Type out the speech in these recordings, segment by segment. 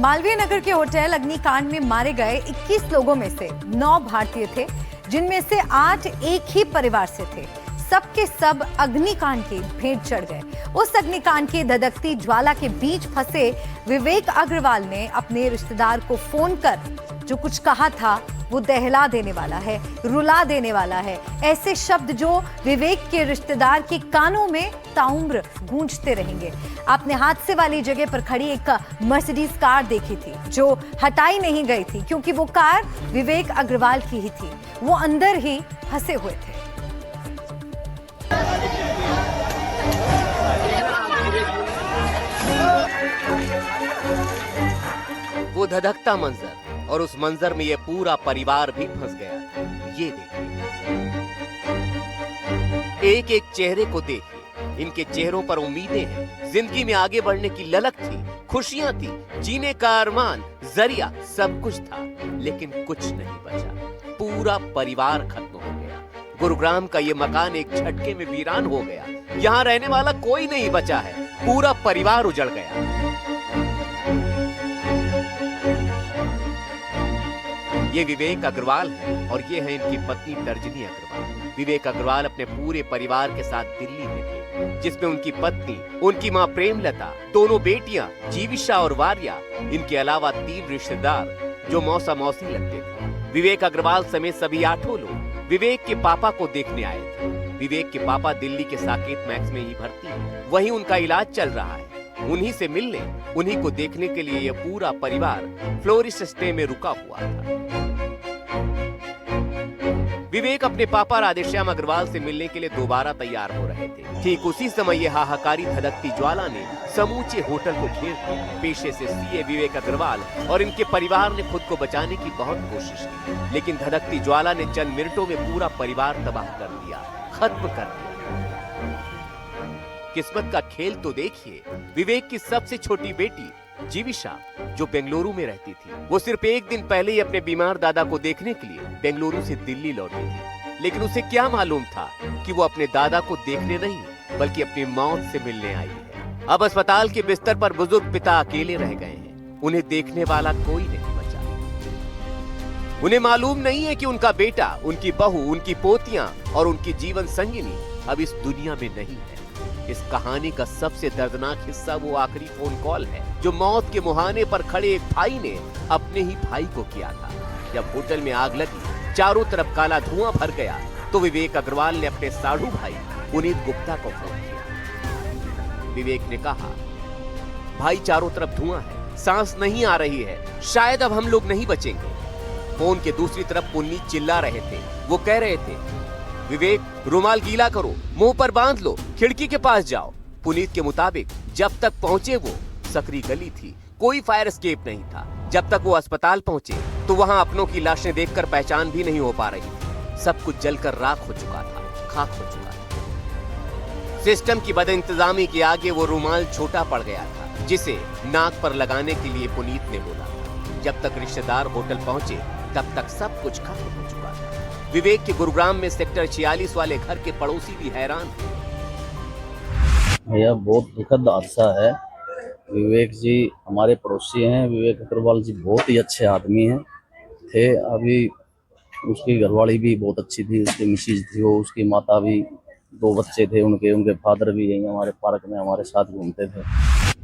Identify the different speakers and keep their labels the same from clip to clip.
Speaker 1: मालवीय नगर के होटल अग्निकांड में मारे गए 21 लोगों में से 9 भारतीय थे, जिनमें से 8 एक ही परिवार से थे। सबके सब अग्निकांड की भेंट चढ़ गए। उस अग्निकांड की धधकती ज्वाला के बीच फंसे विवेक अग्रवाल ने अपने रिश्तेदार को फोन कर जो कुछ कहा था वो दहला देने वाला है, रुला देने वाला है। ऐसे शब्द जो विवेक के रिश्तेदार के कानों में ताउम्र गूंजते रहेंगे। आपने हादसे वाली जगह पर खड़ी एक मर्सिडीज कार देखी थी जो हटाई नहीं गई थी, क्योंकि वो कार विवेक अग्रवाल की ही थी। वो अंदर ही फंसे हुए थे।
Speaker 2: वो धधकता मंजर, और उस मंजर में ये पूरा परिवार भी फंस गया। ये देखिए, एक एक चेहरे को देखिए। इनके चेहरों पर उम्मीदें हैं, जिंदगी में आगे बढ़ने की ललक थी, खुशियां थी, जीने का अरमान, जरिया सब कुछ था, लेकिन कुछ नहीं बचा। पूरा परिवार खत्म हो गया। गुरुग्राम का ये मकान एक झटके में वीरान हो गया। यहाँ रहने वाला कोई नहीं बचा है, पूरा परिवार उजड़ गया। ये विवेक अग्रवाल हैं और ये है इनकी पत्नी तर्जनी अग्रवाल। विवेक अग्रवाल अपने पूरे परिवार के साथ दिल्ली में थे, जिसमें उनकी पत्नी, उनकी मां प्रेमलता, दोनों बेटियां जीविशा और वार्या, इनके अलावा 3 रिश्तेदार जो मौसा मौसी लगते थे। विवेक अग्रवाल समेत सभी 8 लोग विवेक के पापा को देखने आए थे। विवेक के पापा दिल्ली के साकेत मैक्स में ही भर्ती हैं, वहीं उनका इलाज चल रहा है। उन्हीं से मिलने, उन्हीं को देखने के लिए यह पूरा परिवार फ्लोरिस्ट स्टे में रुका हुआ था। विवेक अपने पापा राधेश्याम अग्रवाल से मिलने के लिए दोबारा तैयार हो रहे थे। ठीक उसी समय यह हाहाकारी धधकती ज्वाला ने समूचे होटल को घेर लिया। पेशे से सीए विवेक अग्रवाल और इनके परिवार ने खुद को बचाने की बहुत कोशिश की, लेकिन धधकती ज्वाला ने चंद मिनटों में पूरा परिवार तबाह कर दिया, खत्म कर दिया। किस्मत का खेल तो देखिए, विवेक की सबसे छोटी बेटी जीविशा, जो बेंगलुरु में रहती थी, वो सिर्फ एक दिन पहले ही अपने बीमार दादा को देखने के लिए बेंगलुरु से दिल्ली लौटी थी। लेकिन उसे क्या मालूम था कि वो अपने दादा को देखने नहीं, बल्कि अपनी मौत से मिलने आई है। अब अस्पताल के बिस्तर पर बुजुर्ग पिता अकेले रह गए हैं। उन्हें देखने वाला कोई नहीं बचा। उन्हें मालूम नहीं है कि उनका बेटा, उनकी बहू, उनकी पोतियां और उनकी जीवन संगिनी अब इस दुनिया में नहीं है। इस कहानी का सबसे दर्दनाक हिस्सा वो आखिरी फोन कॉल है जो मौत के मुहाने पर खड़े एक भाई ने अपने ही भाई को किया था। जब होटल में आग लगी, चारों तरफ काला धुआं भर गया, तो विवेक अग्रवाल ने अपने साढ़ू भाई पुनीत गुप्ता को फोन किया। विवेक ने कहा, भाई चारों तरफ धुआं है, सांस नहीं आ रही है, शायद अब हम लोग नहीं बचेंगे। फोन के दूसरी तरफ पुनीत चिल्ला रहे थे। वो कह रहे थे, विवेक रुमाल गीला करो, मुंह पर बांध लो, खिड़की के पास जाओ। पुनीत के मुताबिक जब तक पहुंचे वो सकरी गली थी, कोई फायर एस्केप नहीं था। जब तक वो अस्पताल पहुंचे तो वहां अपनों की लाशें देखकर पहचान भी नहीं हो पा रही थी। सब कुछ जलकर राख हो चुका था, खाक हो चुका था। सिस्टम की बदइंतजामी के आगे वो रुमाल छोटा पड़ गया था, जिसे नाक पर लगाने के लिए पुनीत ने बोला था। जब तक रिश्तेदार होटल पहुंचे तब तक सब कुछ खत्म हो चुका था। विवेक के गुरुग्राम में सेक्टर 46 वाले घर के पड़ोसी भी हैरान थे।
Speaker 3: यह बहुत दुखद हादसा है। विवेक जी हमारे पड़ोसी हैं। विवेक अग्रवाल जी बहुत ही अच्छे आदमी हैं थे। अभी उसकी घरवाली भी बहुत अच्छी थी, उसकी मिसेज थी, वो उसकी माता भी, 2 बच्चे थे उनके फादर भी यहीं हमारे पार्क में हमारे साथ घूमते थे।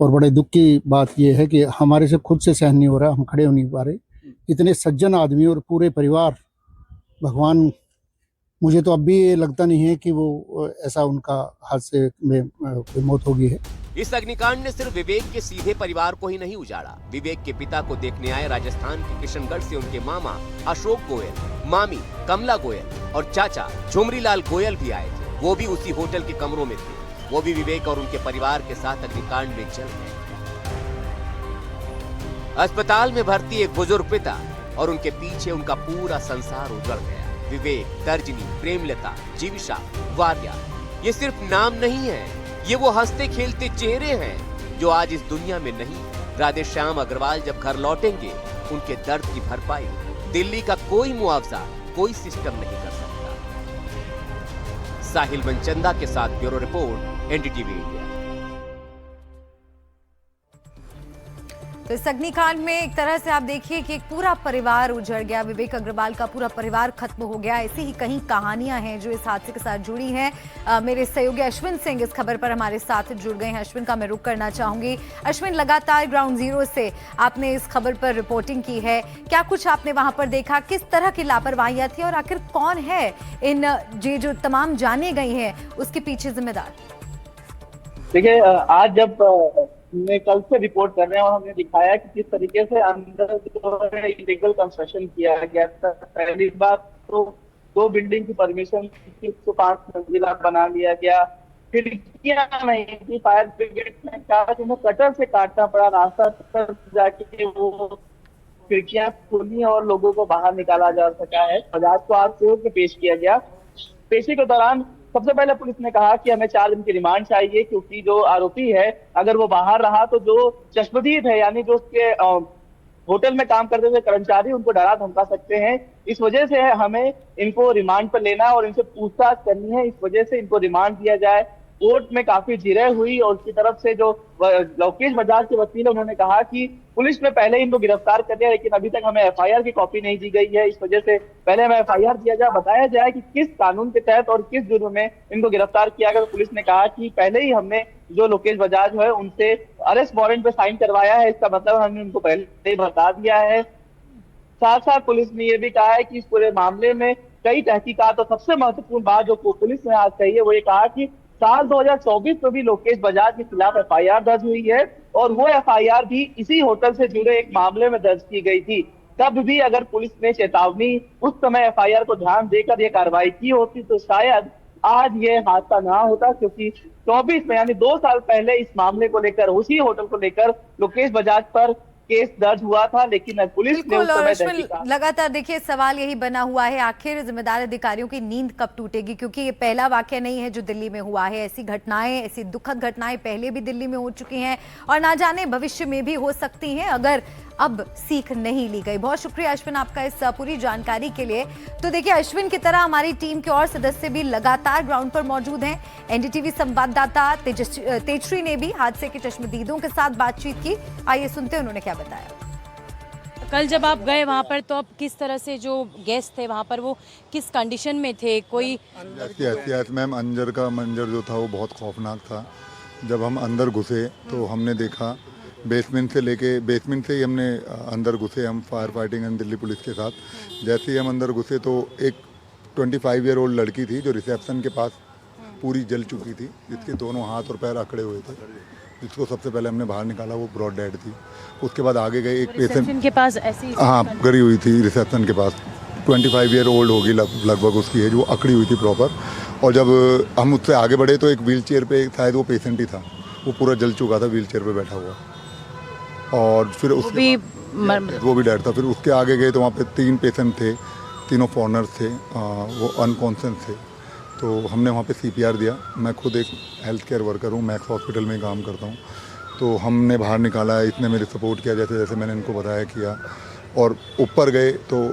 Speaker 4: और बड़े दुख की बात यह है कि हमारे से खुद से सहन नहीं हो रहा, हम खड़े हो नहीं पा रहे। इतने सज्जन आदमी और पूरे परिवार, भगवान, मुझे तो अब भी ये लगता नहीं है कि वो ऐसा उनका हादसे में कोई मौत होगी है।
Speaker 2: इस अग्निकांड ने सिर्फ विवेक के सीधे परिवार को ही नहीं उजाड़ा। विवेक के पिता को देखने आए राजस्थान के किशनगढ़ से उनके मामा अशोक गोयल, मामी कमला गोयल और चाचा झुमरीलाल गोयल भी आए थे। वो भी उसी होटल के कमरों में थे। वो भी विवेक और उनके परिवार के साथ अग्निकांड में जल गए। अस्पताल में भर्ती एक बुजुर्ग पिता और उनके पीछे उनका पूरा संसार उजड़ गया। विवेक, तर्जनी, प्रेमलता, जीविशा, वार्या, ये सिर्फ नाम नहीं है, ये वो हंसते खेलते चेहरे हैं जो आज इस दुनिया में नहीं। राधेश्याम अग्रवाल जब घर लौटेंगे, उनके दर्द की भरपाई दिल्ली का कोई मुआवजा, कोई सिस्टम नहीं कर सकता। साहिल मनचंदा के साथ ब्यूरो रिपोर्ट, एनडीटीवी इंडिया।
Speaker 1: तो इस अग्निकांड में एक तरह से आप देखिए कि एक पूरा परिवार उजड़ गया, विवेक अग्रवाल का पूरा परिवार खत्म हो गया। ऐसी ही कहीं कहानियां हैं जो इस हादसे के साथ जुड़ी हैं। मेरे सहयोगी अश्विन सिंह इस खबर पर हमारे साथ जुड़ गए हैं। अश्विन का मैं रुख करना चाहूंगी। अश्विन, लगातार ग्राउंड जीरो से आपने इस खबर पर रिपोर्टिंग की है, क्या कुछ आपने वहां पर देखा, किस तरह की लापरवाहियां थी और आखिर कौन है इन ये जो तमाम जाने गई हैं उसके पीछे जिम्मेदार?
Speaker 5: देखिए, आज जब हमने कल से रिपोर्ट कर रहे हैं और हमने दिखाया कि किस तरीके से अंदर जो है इलीगल कंस्ट्रक्शन किया गया था। पहली बार तो 2 बिल्डिंग की परमिशन 105 मंजिला बना लिया गया, खिड़कियां नहीं थी। फायर ब्रिगेड ने कहा कि उन्हें कटर से काटना पड़ा, रास्ता पर जाके वो खिड़कियां खुली और लोगों को बाहर निकाला जा सका है। बजाज को आज कोर्ट में पेश किया गया। पेशी के दौरान सबसे पहले पुलिस ने कहा कि हमें 4 दिन की रिमांड चाहिए, क्योंकि जो आरोपी है अगर वो बाहर रहा तो जो चश्मदीद है, यानी जो उसके होटल में काम करते हुए कर्मचारी, उनको डरा धमका सकते हैं। इस वजह से हमें इनको रिमांड पर लेना है और इनसे पूछताछ करनी है। इस वजह से इनको रिमांड दिया जाए। कोर्ट में काफी जिरह हुई और उसकी तरफ से जो लोकेश बजाज के वकील है उन्होंने कहा कि पुलिस ने पहले इनको गिरफ्तार कर लिया, लेकिन अभी तक हमें एफआईआर की कॉपी नहीं दी गई है। इस वजह से पहले हमें एफआईआर दिया जाए, बताया जाए कि किस कानून के तहत और किस जुर्म में इनको गिरफ्तार किया गया। तो पुलिस ने कहा कि पहले ही हमने जो लोकेश बजाज है उनसे अरेस्ट वारंट पे साइन करवाया है, इसका मतलब हमने उनको पहले ही बता दिया है। साथ साथ पुलिस ने यह भी कहा है कि इस पूरे मामले में कई तहकीकात, और सबसे महत्वपूर्ण बात जो पुलिस ने आज कही है वो ये कहा कि साल 2024 में भी लोकेश बजाज के खिलाफ एफआईआर दर्ज हुई है और वो एफआईआर भी इसी होटल से जुड़े एक मामले में दर्ज की गई थी। तब भी अगर पुलिस ने चेतावनी उस समय एफआईआर को ध्यान देकर ये कार्रवाई की होती तो शायद आज ये हादसा ना होता, क्योंकि 24 में यानी 2 साल पहले इस मामले को लेकर, उसी होटल को लेकर लोकेश बजाज पर केस दर्ज हुआ था, लेकिन पुलिस ने उस समय
Speaker 1: लगातार देखिए सवाल यही बना हुआ है, आखिर जिम्मेदार अधिकारियों की नींद कब टूटेगी, क्योंकि ये पहला वाकया नहीं है जो दिल्ली में हुआ है। ऐसी घटनाएं, ऐसी दुखद घटनाएं पहले भी दिल्ली में हो चुकी हैं और ना जाने भविष्य में भी हो सकती हैं अगर अब सीख नहीं ली गई। बहुत शुक्रिया अश्विन आपका इस पूरी जानकारी के लिए। तो देखिए, अश्विन की तरह हमारी टीम के और सदस्य भी लगातार ग्राउंड पर मौजूद हैं। एनडीटीवी संवाददाता तेजश्री ने भी हादसे के चश्मदीदों के साथ बातचीत की। आइए सुनते हैं उन्होंने क्या बताया।
Speaker 6: कल जब आप गए वहाँ पर तो अब किस तरह से जो गेस्ट थे वहाँ पर वो किस कंडीशन में थे? कोई
Speaker 7: मैम, अंदर का मंजर जो था वो बहुत खौफनाक था। जब हम अंदर घुसे तो हमने देखा बेसमेंट से ही हमने अंदर घुसे, हम fire fighting and Delhi police के साथ। जैसे ही हम अंदर घुसे तो एक 25 ईयर ओल्ड लड़की थी जो रिसेप्शन के पास पूरी जल चुकी थी, जिसके दोनों हाथ और पैर अकड़े हुए थे, जिसको सबसे पहले हमने बाहर निकाला, वो ब्रॉड डेड थी। उसके बाद आगे गए, एक पेशेंट
Speaker 6: के पास ऐसी
Speaker 7: गरी हुई थी रिसेप्शन के पास, 25 ईयर ओल्ड होगी लगभग उसकी एज, वो अकड़ी हुई थी प्रॉपर। और जब हम उससे आगे बढ़े तो एक व्हील चेयर पर, शायद वो पेशेंट ही था, वो पूरा जल चुका था व्हील चेयर पर बैठा हुआ, और फिर वो भी डेड था। फिर उसके आगे गए तो वहाँ पे 3 पेशेंट थे, तीनों फॉरनर्स थे, वो अनकॉन्शियस थे। तो हमने वहाँ पे CPR दिया। मैं खुद एक हेल्थ केयर वर्कर हूँ, मैक्स हॉस्पिटल में काम करता हूँ। तो हमने बाहर निकाला, इसने मेरे सपोर्ट किया जैसे जैसे मैंने इनको बताया किया। और ऊपर गए तो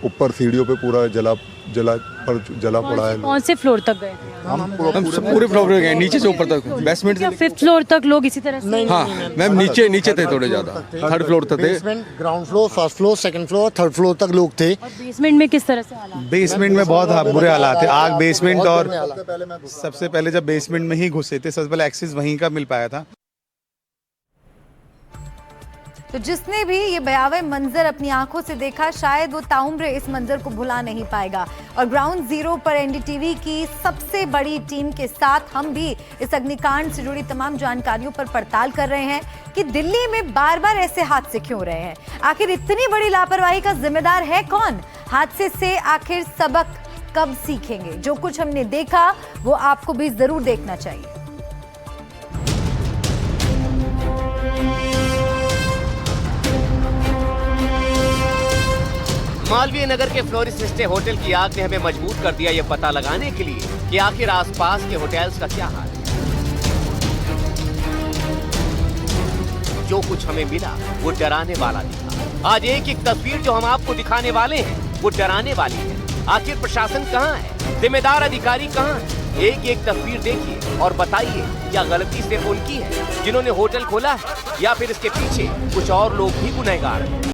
Speaker 7: ऊपर सीढ़ियों पे पूरा जला पड़ा है।
Speaker 6: कौन से फ्लोर तक गए?
Speaker 8: हम पूरे फ्लोर पे गए, नीचे से ऊपर तक, बेसमेंट से
Speaker 6: 5th फ्लोर तक लोग इसी तरह से?
Speaker 8: हाँ मैम, नीचे थे थोड़े ज्यादा, 3rd फ्लोर तक थे।
Speaker 9: Ground floor, 1st floor, 2nd floor, 3rd floor तक लोग थे।
Speaker 6: और बेसमेंट में किस तरह से हालात?
Speaker 8: बेसमेंट में बहुत बुरे हालात थे। आग बेसमेंट, और सबसे पहले जब बेसमेंट में ही घुसे थे, सबसे पहले एक्सेस वहीं का मिल पाया था।
Speaker 1: तो जिसने भी ये भयावह मंजर अपनी आंखों से देखा, शायद वो ताउम्र इस मंजर को भुला नहीं पाएगा। और ग्राउंड जीरो पर एनडीटीवी की सबसे बड़ी टीम के साथ हम भी इस अग्निकांड से जुड़ी तमाम जानकारियों पर पड़ताल कर रहे हैं कि दिल्ली में बार बार ऐसे हादसे क्यों रहे हैं, आखिर इतनी बड़ी लापरवाही का जिम्मेदार है कौन, हादसे से आखिर सबक कब सीखेंगे। जो कुछ हमने देखा वो आपको भी जरूर देखना चाहिए।
Speaker 2: मालवीय नगर के फ्लोरिस्ट स्टे होटल की आग ने हमें मजबूर कर दिया ये पता लगाने के लिए कि आखिर आसपास के होटल्स का क्या हाल है। जो कुछ हमें मिला वो डराने वाला दिखा। आज एक एक तस्वीर जो हम आपको दिखाने वाले हैं वो डराने वाली है। आखिर प्रशासन कहाँ है, जिम्मेदार अधिकारी कहाँ है? एक एक तस्वीर देखिए और बताइए क्या गलती सिर्फ उनकी है जिन्होंने होटल खोला है या फिर इसके पीछे कुछ और लोग भी गुनहगार हैं।